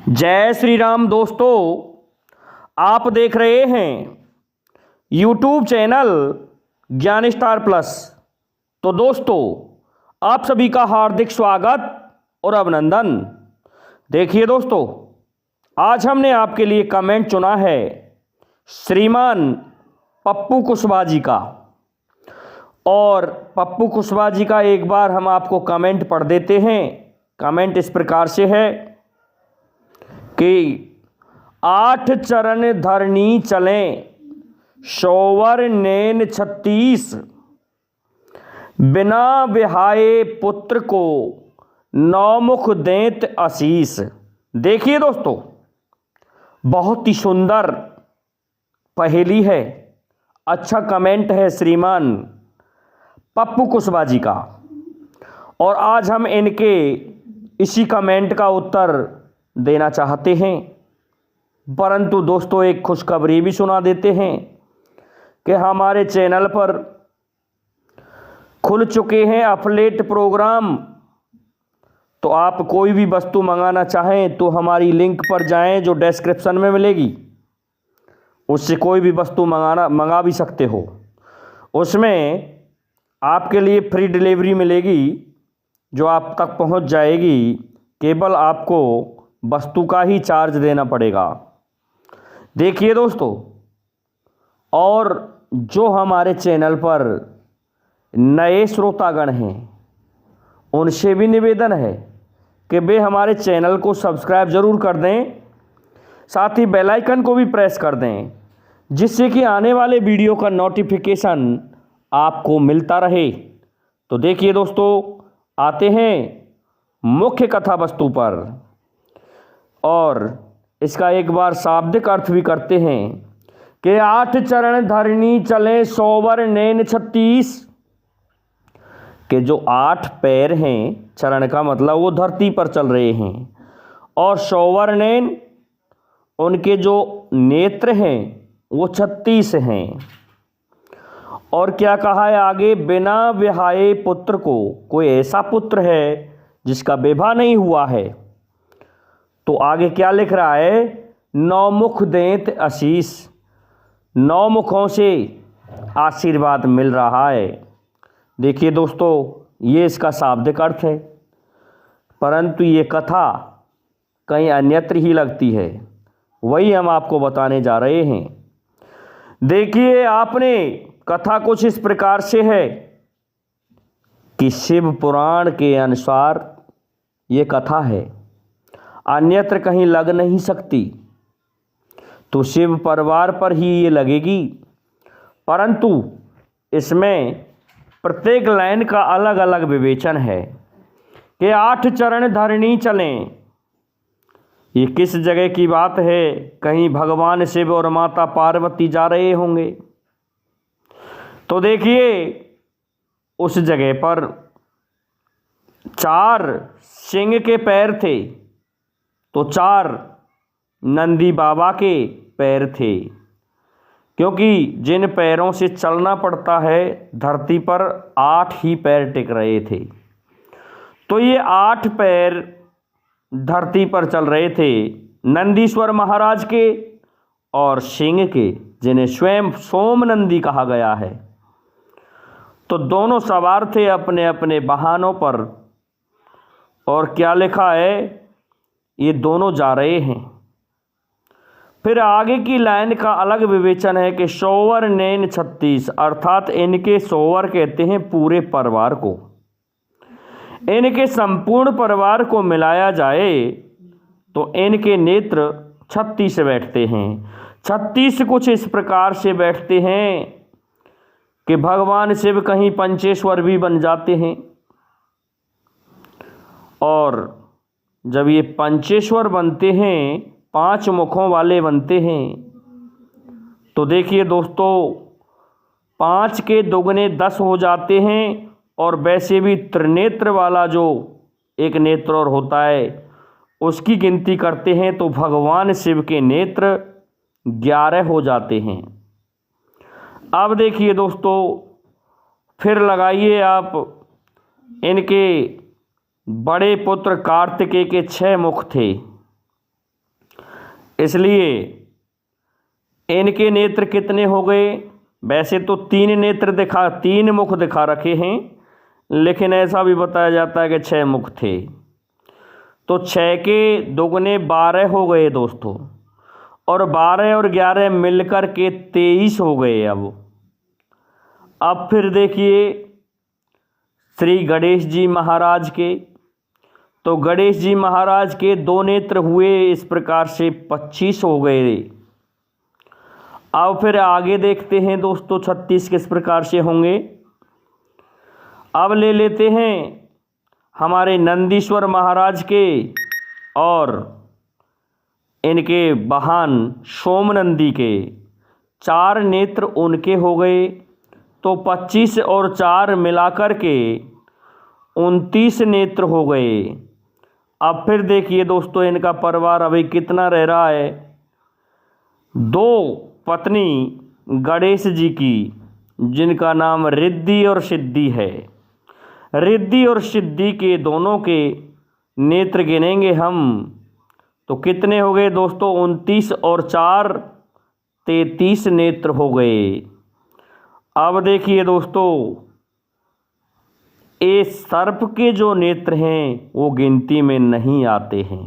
जय श्री राम दोस्तों, आप देख रहे हैं यूट्यूब चैनल ज्ञान स्टार प्लस। तो दोस्तों, आप सभी का हार्दिक स्वागत और अभिनंदन। देखिए दोस्तों, आज हमने आपके लिए कमेंट चुना है श्रीमान पप्पू कुशवाहा जी का। और पप्पू कुशवाहा जी का एक बार हम आपको कमेंट पढ़ देते हैं। कमेंट इस प्रकार से है कि 8 चरण धरनी चलें, शोवर नैन 36, बिना बिहाए पुत्र को नौमुख देत आशीष। देखिए दोस्तों, बहुत ही सुंदर पहेली है, अच्छा कमेंट है श्रीमान पप्पू कुशवाहा जी का। और आज हम इनके इसी कमेंट का उत्तर देना चाहते हैं। परंतु दोस्तों, एक खुशखबरी भी सुना देते हैं कि हमारे चैनल पर खुल चुके हैं अफिलिएट प्रोग्राम। तो आप कोई भी वस्तु मंगाना चाहें तो हमारी लिंक पर जाएं जो डिस्क्रिप्शन में मिलेगी, उससे कोई भी वस्तु मंगा भी सकते हो। उसमें आपके लिए फ्री डिलीवरी मिलेगी जो आप तक पहुंच जाएगी। केवल आपको वस्तु का ही चार्ज देना पड़ेगा। देखिए दोस्तों, और जो हमारे चैनल पर नए श्रोतागण हैं उनसे भी निवेदन है कि वे हमारे चैनल को सब्सक्राइब ज़रूर कर दें, साथ ही बेल आइकन को भी प्रेस कर दें, जिससे कि आने वाले वीडियो का नोटिफिकेशन आपको मिलता रहे। तो देखिए दोस्तों, आते हैं मुख्य कथा वस्तु पर और इसका एक बार शाब्दिक अर्थ भी करते हैं कि 8 चरण धरनी चले, शोवर नैन 36। के जो 8 पैर हैं, चरण का मतलब वो धरती पर चल रहे हैं, और शोवर नैन उनके जो नेत्र हैं वो 36 हैं। और क्या कहा है आगे, बिना विहाए पुत्र को, कोई ऐसा पुत्र है जिसका विवाह नहीं हुआ है। तो आगे क्या लिख रहा है, नौमुख देत आशीष, 9 मुखों से आशीर्वाद मिल रहा है। देखिए दोस्तों, ये इसका शाब्दिक अर्थ है, परंतु ये कथा कहीं अन्यत्र ही लगती है, वही हम आपको बताने जा रहे हैं। देखिए, आपने कथा कुछ इस प्रकार से है कि शिव पुराण के अनुसार ये कथा है, अन्यत्र कहीं लग नहीं सकती, तो शिव परिवार पर ही ये लगेगी। परंतु इसमें प्रत्येक लाइन का अलग अलग विवेचन है कि 8 चरण धरनी चलें। ये किस जगह की बात है? कहीं भगवान शिव और माता पार्वती जा रहे होंगे। तो देखिए, उस जगह पर 4 सिंह के पैर थे, तो 4 नंदी बाबा के पैर थे, क्योंकि जिन पैरों से चलना पड़ता है धरती पर 8 ही पैर टिक रहे थे। तो ये 8 पैर धरती पर चल रहे थे, नंदीश्वर महाराज के और सिंह के, जिन्हें स्वयं सोम नंदी कहा गया है। तो दोनों सवार थे अपने अपने वाहनों पर, और क्या लिखा है, ये दोनों जा रहे हैं। फिर आगे की लाइन का अलग विवेचन है कि शोवर नैन 36, अर्थात इनके शोवर कहते हैं पूरे परिवार को। इनके संपूर्ण परिवार को मिलाया जाए तो इनके नेत्र 36 बैठते हैं। 36 कुछ इस प्रकार से बैठते हैं कि भगवान शिव कहीं पंचेश्वर भी बन जाते हैं। और जब ये पंचेश्वर बनते हैं, 5 मुखों वाले बनते हैं, तो देखिए दोस्तों, 5 के दुगने 10 हो जाते हैं। और वैसे भी त्रिनेत्र वाला जो एक नेत्र और होता है उसकी गिनती करते हैं तो भगवान शिव के नेत्र 11 हो जाते हैं। अब देखिए दोस्तों, फिर लगाइए आप, इनके बड़े पुत्र कार्तिकेय के 6 मुख थे, इसलिए इनके नेत्र कितने हो गए? वैसे तो 3 मुख दिखा रखे हैं, लेकिन ऐसा भी बताया जाता है कि 6 मुख थे। तो 6 के दुगने 12 हो गए दोस्तों, और 12 और 11 मिलकर के 23 हो गए। अब फिर देखिए श्री गणेश जी महाराज के, तो गणेश जी महाराज के 2 नेत्र हुए इस प्रकार से 25 हो गए। अब फिर आगे देखते हैं दोस्तों 36 किस प्रकार से होंगे। अब ले लेते हैं हमारे नंदीश्वर महाराज के और इनके वाहन सोमनंदी के 4 नेत्र उनके हो गए। तो 25 और 4 मिलाकर के 29 नेत्र हो गए। अब फिर देखिए दोस्तों इनका परिवार अभी कितना रह रहा है। 2 पत्नी गणेश जी की, जिनका नाम रिद्धि और सिद्धि है। रिद्धि और सिद्धि के दोनों के नेत्र गिनेंगे हम, तो कितने हो गए दोस्तों? 29 और 4 33 नेत्र हो गए। अब देखिए दोस्तों ये सर्प के जो नेत्र हैं वो गिनती में नहीं आते हैं।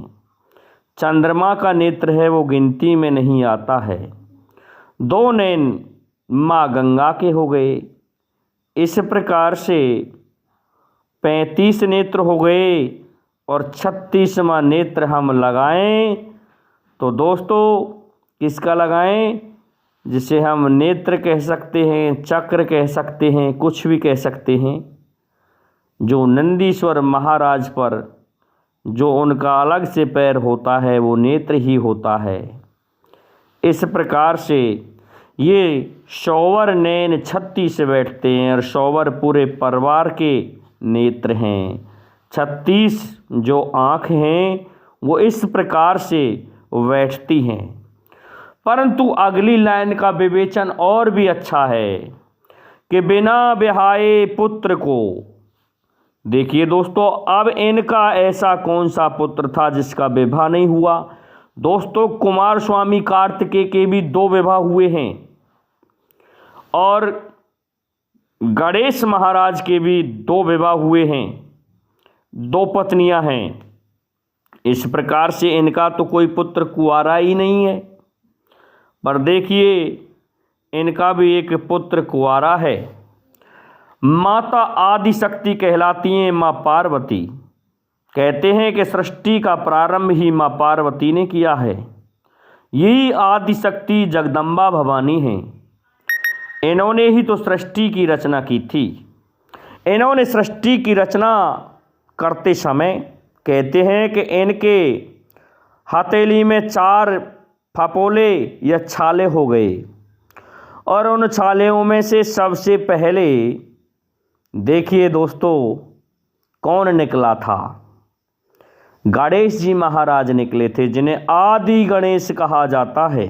चंद्रमा का नेत्र है वो गिनती में नहीं आता है। 2 नैन माँ गंगा के हो गए। इस प्रकार से 35 नेत्र हो गए और 36वां नेत्र हम लगाएं तो दोस्तों किसका लगाएं? जिसे हम नेत्र कह सकते हैं, चक्र कह सकते हैं, कुछ भी कह सकते हैं। जो नंदीश्वर महाराज पर जो उनका अलग से पैर होता है वो नेत्र ही होता है। इस प्रकार से ये शौवर नैन 36 बैठते हैं और शौवर पूरे परिवार के नेत्र हैं। 36 जो आँख हैं वो इस प्रकार से बैठती हैं। परंतु अगली लाइन का विवेचन और भी अच्छा है कि बिना ब्याहे पुत्र को। देखिए दोस्तों अब इनका ऐसा कौन सा पुत्र था जिसका विवाह नहीं हुआ? दोस्तों कुमार स्वामी कार्तिकेय के भी 2 विवाह हुए हैं और गणेश महाराज के भी 2 विवाह हुए हैं, 2 पत्नियां हैं। इस प्रकार से इनका तो कोई पुत्र कुंवारा ही नहीं है। पर देखिए इनका भी एक पुत्र कुंवारा है। माता आदि शक्ति कहलाती हैं माँ पार्वती। कहते हैं कि सृष्टि का प्रारंभ ही माँ पार्वती ने किया है। यही आदि शक्ति जगदम्बा भवानी हैं। इन्होंने ही तो सृष्टि की रचना की थी। इन्होंने सृष्टि की रचना करते समय कहते हैं कि इनके हथेली में 4 फपोले या छाले हो गए और उन छालों में से सबसे पहले देखिए दोस्तों कौन निकला था? गणेश जी महाराज निकले थे, जिन्हें आदि गणेश कहा जाता है।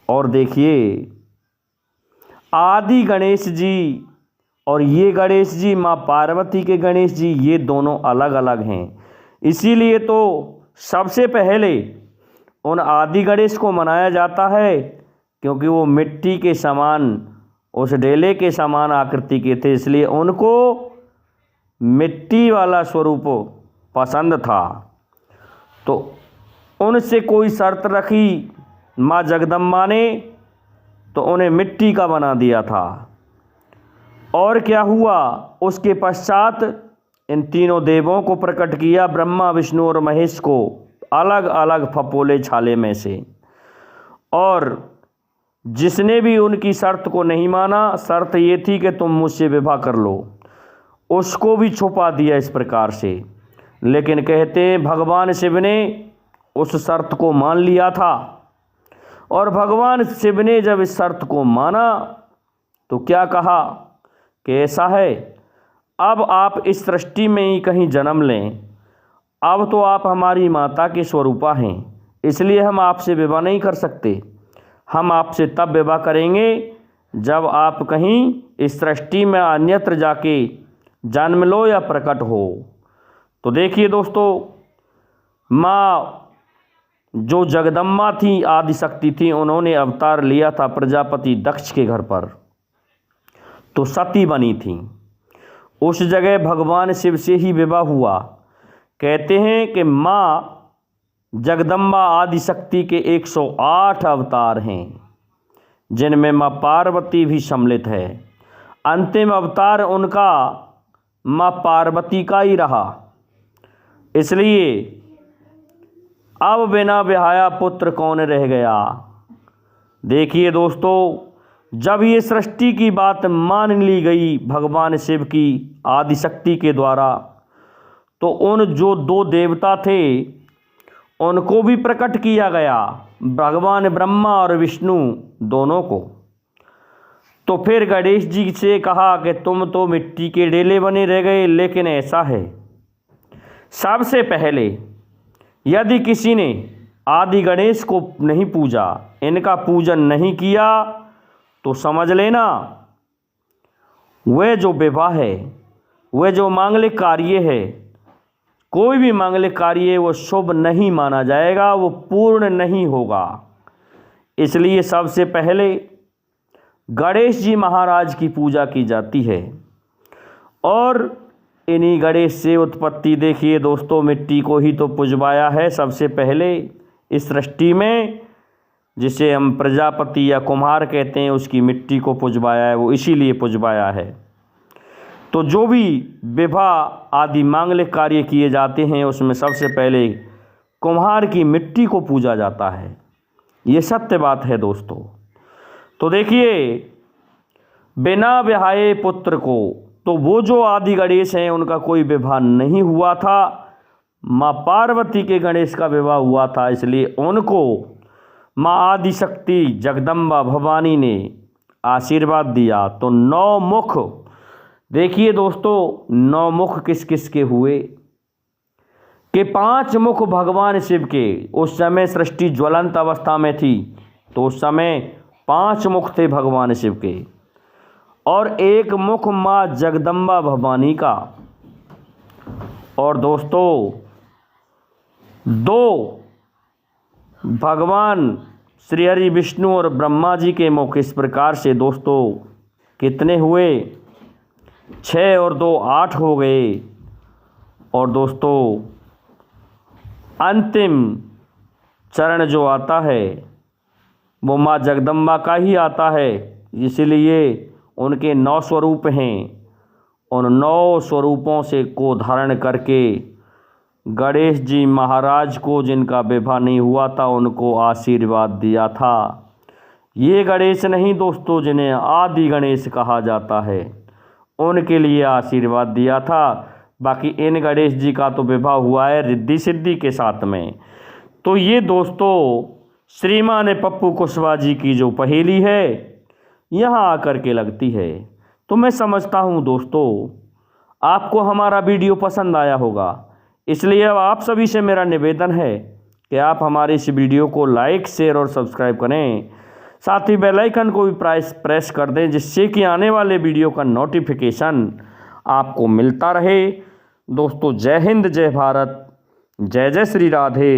और देखिए आदि गणेश जी और ये गणेश जी माँ पार्वती के गणेश जी ये दोनों अलग अलग हैं। इसीलिए तो सबसे पहले उन आदि गणेश को मनाया जाता है क्योंकि वो मिट्टी के समान, उस ढेले के समान आकृति के थे, इसलिए उनको मिट्टी वाला स्वरूप पसंद था। तो उनसे कोई शर्त रखी माँ जगदम्बा ने, तो उन्हें मिट्टी का बना दिया था। और क्या हुआ? उसके पश्चात इन तीनों देवों को प्रकट किया, ब्रह्मा विष्णु और महेश को, अलग अलग फपोले छाले में से। और जिसने भी उनकी शर्त को नहीं माना, शर्त ये थी कि तुम मुझसे विवाह कर लो, उसको भी छुपा दिया इस प्रकार से। लेकिन कहते हैं भगवान शिव ने उस शर्त को मान लिया था। और भगवान शिव ने जब इस शर्त को माना तो क्या कहा कि ऐसा है, अब आप इस सृष्टि में ही कहीं जन्म लें, अब तो आप हमारी माता के स्वरूपा हैं, इसलिए हम आपसे विवाह नहीं कर सकते। हम आपसे तब विवाह करेंगे जब आप कहीं इस सृष्टि में अन्यत्र जाके जन्म लो या प्रकट हो। तो देखिए दोस्तों माँ जो जगदम्बा थी, आदिशक्ति थी, उन्होंने अवतार लिया था प्रजापति दक्ष के घर पर, तो सती बनी थी। उस जगह भगवान शिव से ही विवाह हुआ। कहते हैं कि माँ जगदम्बा आदिशक्ति के 108 अवतार हैं, जिनमें माँ पार्वती भी सम्मिलित है। अंतिम अवतार उनका माँ पार्वती का ही रहा। इसलिए अब बिना ब्याया पुत्र कौन रह गया। देखिए दोस्तों, जब ये सृष्टि की बात मान ली गई भगवान शिव की आदिशक्ति के द्वारा, तो उन जो 2 देवता थे उनको भी प्रकट किया गया, भगवान ब्रह्मा और विष्णु दोनों को। तो फिर गणेश जी से कहा कि तुम तो मिट्टी के डेले बने रह गए, लेकिन ऐसा है, सबसे पहले यदि किसी ने आदि गणेश को नहीं पूजा, इनका पूजन नहीं किया, तो समझ लेना वह जो विवाह है, वह जो मांगलिक कार्य है, कोई भी मांगलिक कार्य वो शुभ नहीं माना जाएगा, वो पूर्ण नहीं होगा। इसलिए सबसे पहले गणेश जी महाराज की पूजा की जाती है। और इन्हीं गणेश से उत्पत्ति देखिए दोस्तों, मिट्टी को ही तो पुजवाया है सबसे पहले इस सृष्टि में, जिसे हम प्रजापति या कुम्हार कहते हैं, उसकी मिट्टी को पुजवाया है, वो इसीलिए पुजवाया है। तो जो भी विवाह आदि मांगलिक कार्य किए जाते हैं, उसमें सबसे पहले कुम्हार की मिट्टी को पूजा जाता है। ये सत्य बात है दोस्तों। तो देखिए, बिना ब्याहे पुत्र को, तो वो जो आदि गणेश हैं उनका कोई विवाह नहीं हुआ था, माँ पार्वती के गणेश का विवाह हुआ था। इसलिए उनको माँ आदिशक्ति जगदम्बा भवानी ने आशीर्वाद दिया। तो 9 मुख, देखिए दोस्तों, 9 मुख किस किस के हुए कि 5 मुख भगवान शिव के। उस समय सृष्टि ज्वलंत अवस्था में थी, तो उस समय 5 मुख थे भगवान शिव के, और 1 मुख माँ जगदम्बा भवानी का। और दोस्तों 2 भगवान श्री हरि विष्णु और ब्रह्मा जी के मुख। इस प्रकार से दोस्तों कितने हुए, 6 और 2 8 हो गए। और दोस्तों अंतिम चरण जो आता है वो माँ जगदम्बा का ही आता है, इसीलिए उनके 9 स्वरूप हैं। उन 9 स्वरूपों से को धारण करके गणेश जी महाराज को, जिनका विवाह नहीं हुआ था, उनको आशीर्वाद दिया था। ये गणेश नहीं दोस्तों जिन्हें आदि गणेश कहा जाता है, उनके लिए आशीर्वाद दिया था। बाकी इन गणेश जी का तो विवाह हुआ है रिद्धि सिद्धि के साथ में। तो ये दोस्तों श्रीमान पप्पू कुशवाहा जी की जो पहेली है यहाँ आकर के लगती है। तो मैं समझता हूँ दोस्तों आपको हमारा वीडियो पसंद आया होगा, इसलिए अब आप सभी से मेरा निवेदन है कि आप हमारे इस वीडियो को लाइक, शेयर और सब्सक्राइब करें। साथ ही बेल आइकन को भी प्रेस कर दें, जिससे कि आने वाले वीडियो का नोटिफिकेशन आपको मिलता रहे। दोस्तों जय हिंद, जय भारत, जय जय श्री राधे।